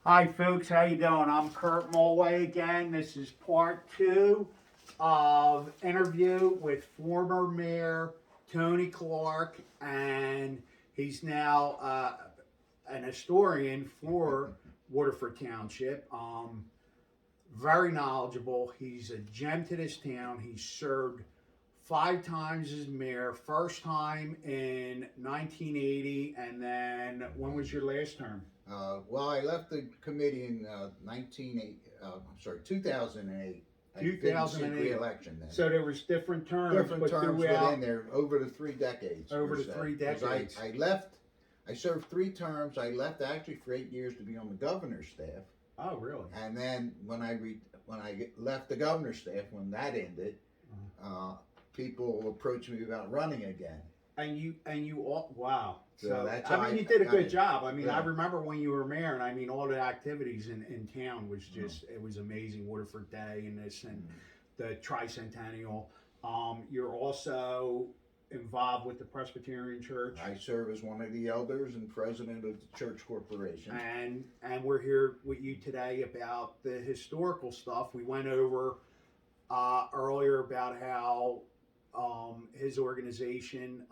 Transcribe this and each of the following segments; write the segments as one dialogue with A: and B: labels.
A: Hi folks, how you doing? I'm Kurt Mulway again. This is part two of interview with former Mayor Tony Clark, and he's now an historian for Waterford Township. Very knowledgeable. He's a gem to this town. He served 5 times as mayor. First time in 1980, and then when was your last term?
B: Well, I left the committee in 2008. I didn't seek
A: 2008.
B: re-election then.
A: So there was different terms,
B: Different
A: but
B: terms
A: throughout
B: within there over the 3 decades.
A: over the
B: per se.
A: 3
B: 'Cause
A: decades.
B: I left. I served 3 terms. I left actually for 8 years to be on the governor's staff.
A: Oh, really?
B: And then when I left the governor's staff, when that ended, people approached me about running again.
A: And you all, wow.
B: So that's
A: I
B: how
A: mean, you did a good
B: I-
A: job. I mean,
B: yeah.
A: I remember when you were mayor, and I mean, all the activities in town was just, it was amazing. Waterford Day and this and the tricentennial. You're also involved with the Presbyterian Church.
B: I serve as one of the elders and president of the church corporation.
A: And we're here with you today about the historical stuff. We went over earlier about how his organization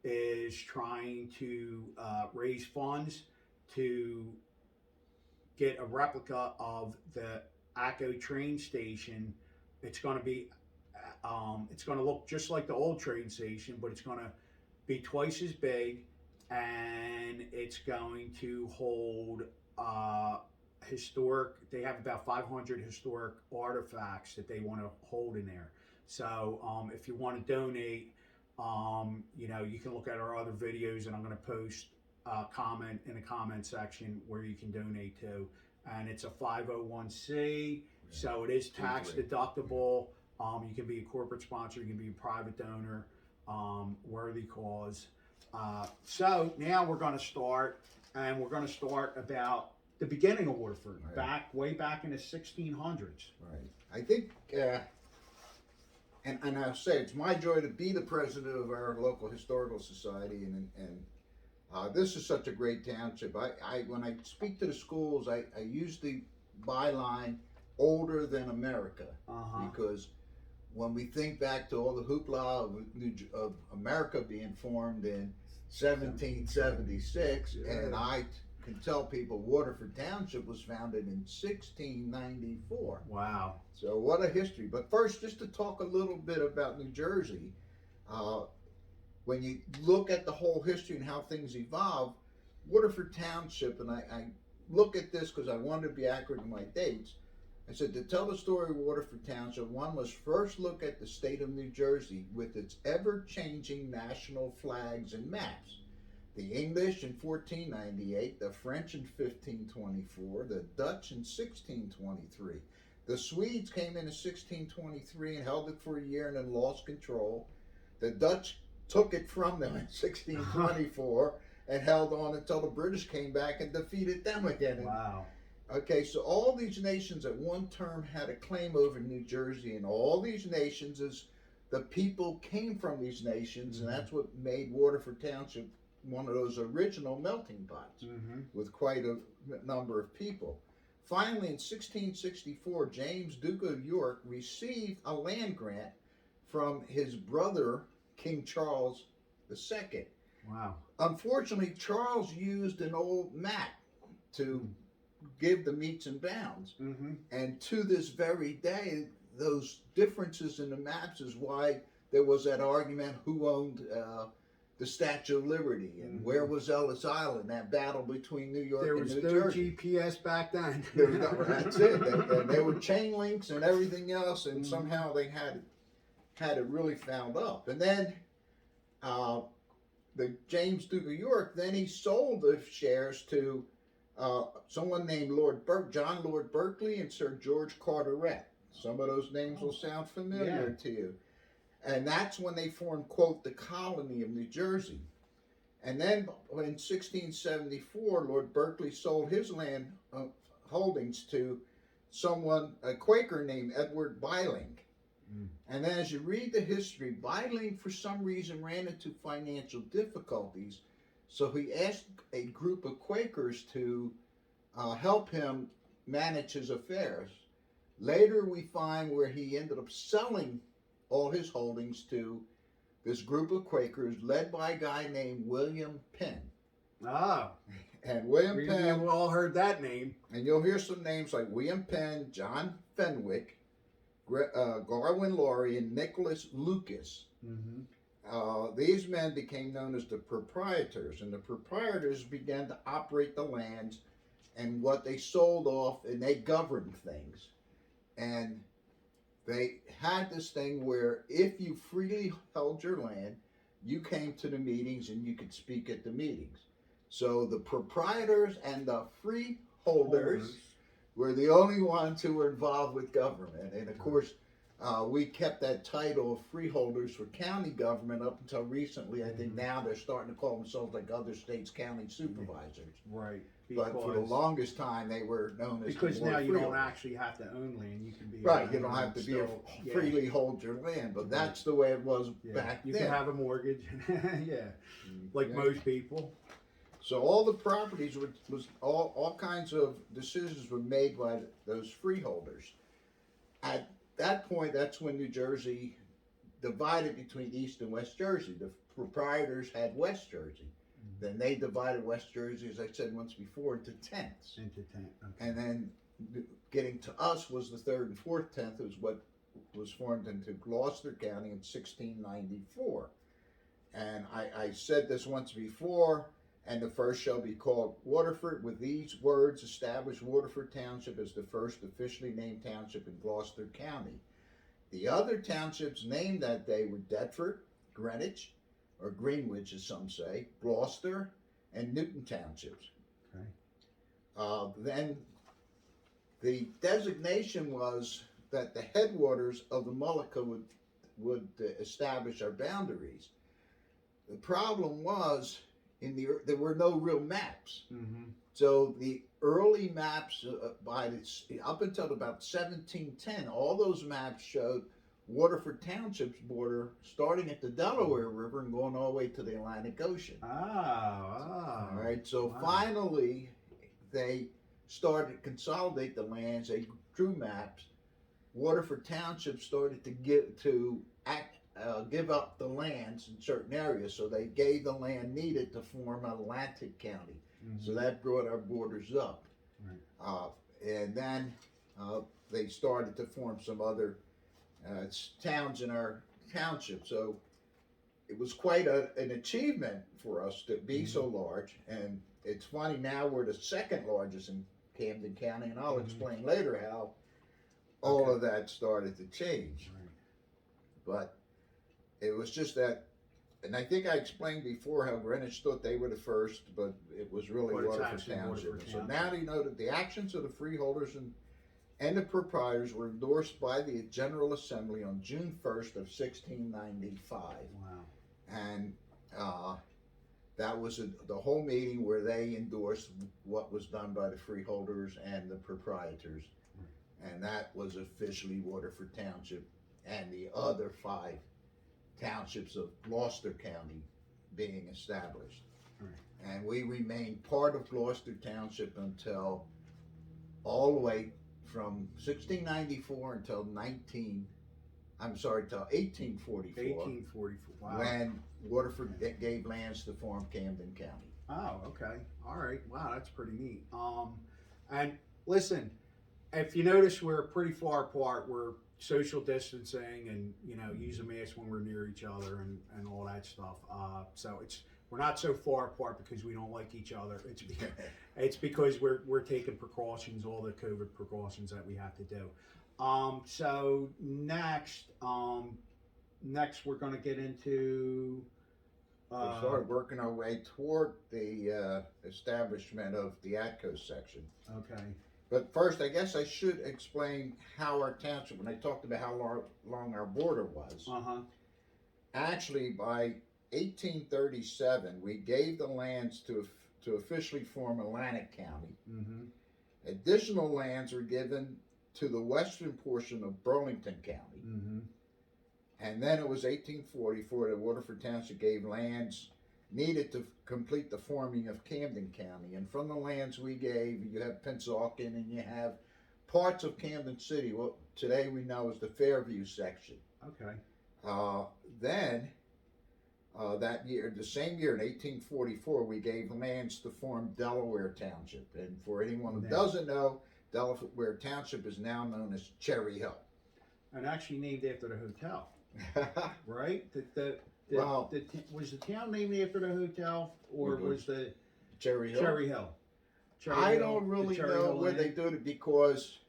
A: is trying to raise funds to get a replica of the ACO train station. It's going to be it's going to look just like the old train station, but it's going to be twice as big, and it's going to hold historic. They have about 500 historic artifacts that they want to hold in there. So if you want to donate, you can look at our other videos, and I'm going to post a comment in the comment section where you can donate to. And it's a 501c, so it is tax deductible. You can be a corporate sponsor, you can be a private donor, worthy cause. So now we're going to start, and we're going to start about the beginning of Waterford, way back in the 1600s.
B: Right. I think, and I'll say it's my joy to be the president of our local historical society, and this is such a great township. I when I speak to the schools, I use the byline "older than America" because when we think back to all the hoopla of America being formed in 1776, and I can tell people Waterford Township was founded in 1694.
A: Wow.
B: So what a history. But first, just to talk a little bit about New Jersey, when you look at the whole history and how things evolve, Waterford Township, and I look at this because I wanted to be accurate in my dates, I said to tell the story of Waterford Township, one must first look at the state of New Jersey with its ever-changing national flags and maps. The English in 1498, the French in 1524, the Dutch in 1623. The Swedes came in 1623 and held it for a year and then lost control. The Dutch took it from them in 1624 and held on until the British came back and defeated them again.
A: Wow.
B: Okay, so all these nations at one term had a claim over New Jersey, and all these nations is the people came from these nations, and that's what made Waterford Township one of those original melting pots with quite a number of people. Finally, in 1664, James, Duke of York, received a land grant from his brother, King Charles II.
A: Wow.
B: Unfortunately, Charles used an old map to give the metes and bounds. And to this very day, those differences in the maps is why there was that argument who owned the Statue of Liberty and where was Ellis Island, that battle between New York and New Jersey.
A: There was no GPS back then.
B: That's it. They were chain links and everything else, and somehow they had it really found up. And then the James Duke of York, then he sold the shares to someone named John Lord Berkeley and Sir George Carteret. Some of those names will sound familiar to you. And that's when they formed, quote, the colony of New Jersey. And then in 1674, Lord Berkeley sold his land holdings to a Quaker named Edward Byling. And then as you read the history, Byling for some reason ran into financial difficulties. So he asked a group of Quakers to help him manage his affairs. Later, we find where he ended up selling all his holdings to this group of Quakers led by a guy named William Penn.
A: Ah,
B: And William Penn,
A: we all heard that name.
B: and you'll hear some names like William Penn, John Fenwick, Garwin Laurie, and Nicholas Lucas. These men became known as the proprietors, and the proprietors began to operate the lands and what they sold off, and they governed things. And they had this thing where if you freely held your land, you came to the meetings and you could speak at the meetings. So the proprietors and the freeholders were the only ones who were involved with government. And of course, we kept that title of freeholders for county government up until recently. I think now they're starting to call themselves like other states county supervisors.
A: Right.
B: But for the longest time, they were known as
A: because
B: the word
A: now you
B: freeholders.
A: don't actually have to own land. You can be
B: Right, you don't have to be freely hold your land, but that's the way it was back
A: you
B: then.
A: can have a mortgage. Like most people.
B: So all the properties was all kinds of decisions were made by those freeholders. At that point, that's when New Jersey divided between East and West Jersey. The proprietors had West Jersey. Then they divided West Jersey, as I said once before, into tenths.
A: Okay.
B: And then getting to us was the third and fourth tenth, was what was formed into Gloucester County in 1694. And I said this once before, and the first shall be called Waterford. With these words established Waterford Township as the first officially named township in Gloucester County. The other townships named that day were Deptford, Greenwich, or Greenwich as some say, Gloucester, and Newton Townships.
A: Okay.
B: Then the designation was that the headwaters of the Mullica would establish our boundaries. The problem was there were no real maps. So the early maps up until about 1710, all those maps showed Waterford Township's border starting at the Delaware River and going all the way to the Atlantic Ocean. All right, so finally they started to consolidate the lands. They drew maps. Waterford Township started to give up the lands in certain areas, so they gave the land needed to form Atlantic County. So that brought our borders up. And then they started to form some other towns in our township. So it was quite an achievement for us to be so large. And it's funny, now we're the second largest in Camden County, and I'll explain later how all of that started to change. But it was just that, and I think I explained before how Greenwich thought they were the first, but it was really Waterford Township. So now you know that the actions of the freeholders and the proprietors were endorsed by the General Assembly on June 1st of 1695.
A: Wow.
B: And that was the whole meeting where they endorsed what was done by the freeholders and the proprietors. And that was officially Waterford Township and the other 5 townships of Gloucester County being established. And we remained part of Gloucester Township until all the way from 1694 until 1844.
A: 1844. Wow.
B: When Waterford gave lands to form Camden County.
A: Oh, okay. All right. Wow, that's pretty neat. And listen, if you notice, we're pretty far apart. We're social distancing, and use a mask when we're near each other, and all that stuff. So we're not so far apart because we don't like each other. It's because we're taking precautions, all the COVID precautions that we have to do. So next we're going to get into.
B: We started working our way toward the establishment of the ATCO section.
A: Okay.
B: But first, I guess I should explain how our township, when I talked about how long our border was. Actually, by 1837, we gave the lands to officially form Atlantic County. Additional lands were given to the western portion of Burlington County. And then it was 1844 that Waterford Township gave lands needed to complete the forming of Camden County. And from the lands we gave, you have Pennsauken and you have parts of Camden City, what today we know as the Fairview section.
A: Okay.
B: Then, that year, the same year in 1844, we gave lands to form Delaware Township. And for anyone who doesn't know, Delaware Township is now known as Cherry Hill.
A: And actually named after the hotel, right? Was the town named after the hotel, or was the
B: Cherry Hill?
A: Cherry Hill.
B: I don't really know where they did it, because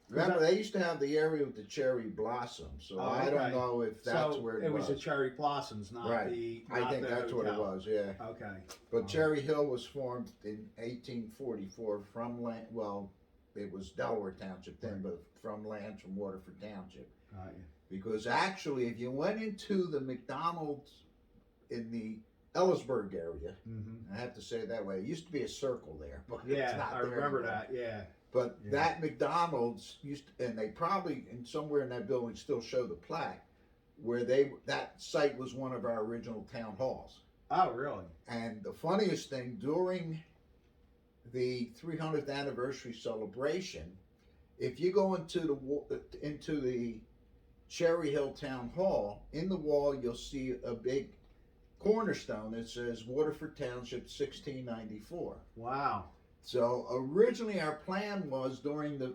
B: remember they used to have the area with the cherry blossoms, so I don't know if that's where it was.
A: It was the cherry blossoms, not
B: right.
A: the.
B: I think that's
A: hotel.
B: what it was. Yeah.
A: Okay.
B: But Cherry Hill was formed in 1844 from land. Well, it was Delaware Township then, but from lands from Waterford Township. Because actually, if you went into the McDonald's in the Ellisburg area, I have to say it that way. It used to be a circle there, but it's not
A: I
B: there
A: remember
B: anymore.
A: that. Yeah.
B: But that McDonald's used to, and they probably in somewhere in that building still show the plaque where that site was one of our original town halls.
A: Oh, really?
B: And the funniest thing, during the 300th anniversary celebration, if you go into the Cherry Hill Town Hall, in the wall you'll see a big cornerstone that says Waterford Township 1694.
A: Wow.
B: So originally our plan was during the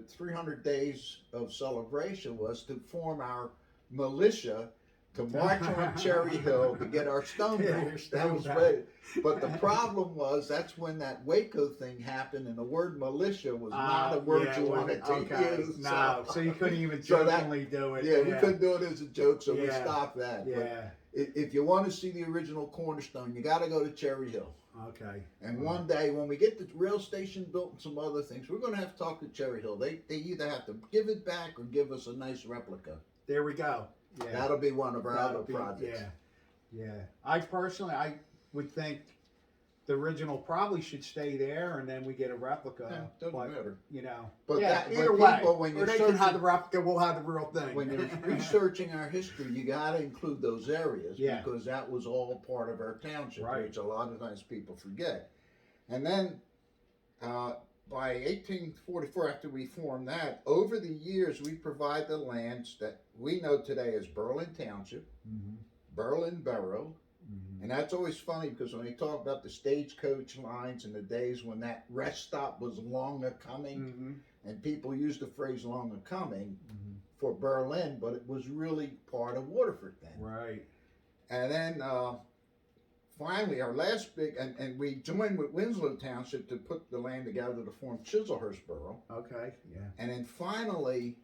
B: 300 days of celebration was to form our militia to march on Cherry Hill to get our stone back. That was right. But the problem was that's when that Waco thing happened, and the word militia was not a word you wanted to use.
A: No, so you couldn't even jokingly do it.
B: Yeah, we couldn't do it as a joke, so we stopped that.
A: Yeah.
B: But if you want to see the original cornerstone, you got to go to Cherry Hill.
A: Okay.
B: And one day when we get the rail station built and some other things, we're going to have to talk to Cherry Hill. They either have to give it back or give us a nice replica.
A: There we go. Yeah.
B: That'll be one of our other projects.
A: Yeah. I would think the original probably should stay there, and then we get a replica.
B: Doesn't matter.
A: You know.
B: But
A: either way,
B: when
A: or they can have the replica, we'll have the real thing.
B: When you're researching our history, you got to include those areas because that was all part of our township, which a lot of times people forget. And then by 1844, after we formed that, over the years we provide the lands that we know today as Berlin Township, Berlin Borough. And that's always funny because when they talk about the stagecoach lines in the days when that rest stop was long a coming, and people use the phrase long a coming for Berlin, but it was really part of Waterford then.
A: Right.
B: And then finally, our last big, and we joined with Winslow Township to put the land together to form Chislehurst Borough.
A: Okay, yeah.
B: And then finally,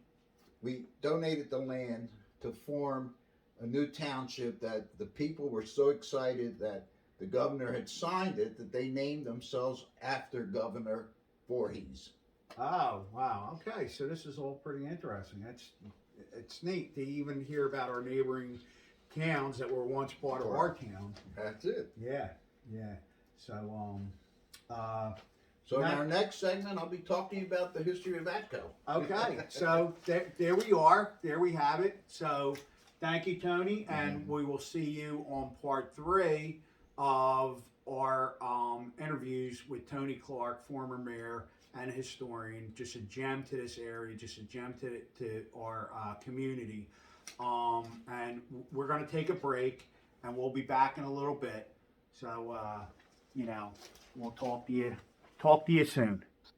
B: we donated the land to form a new township that the people were so excited that the governor had signed it that they named themselves after Governor Voorhees.
A: Oh, wow. Okay, so this is all pretty interesting. It's neat to even hear about our neighboring towns that were once part of our town.
B: That's it.
A: Yeah. So,
B: in our next segment, I'll be talking about the history of Atco.
A: Okay, so there we are. There we have it. So thank you, Tony, and we will see you on part 3 of our interviews with Tony Clark, former mayor and historian. Just a gem to this area, just a gem to our community. And we're going to take a break, and we'll be back in a little bit. So, we'll talk to you soon.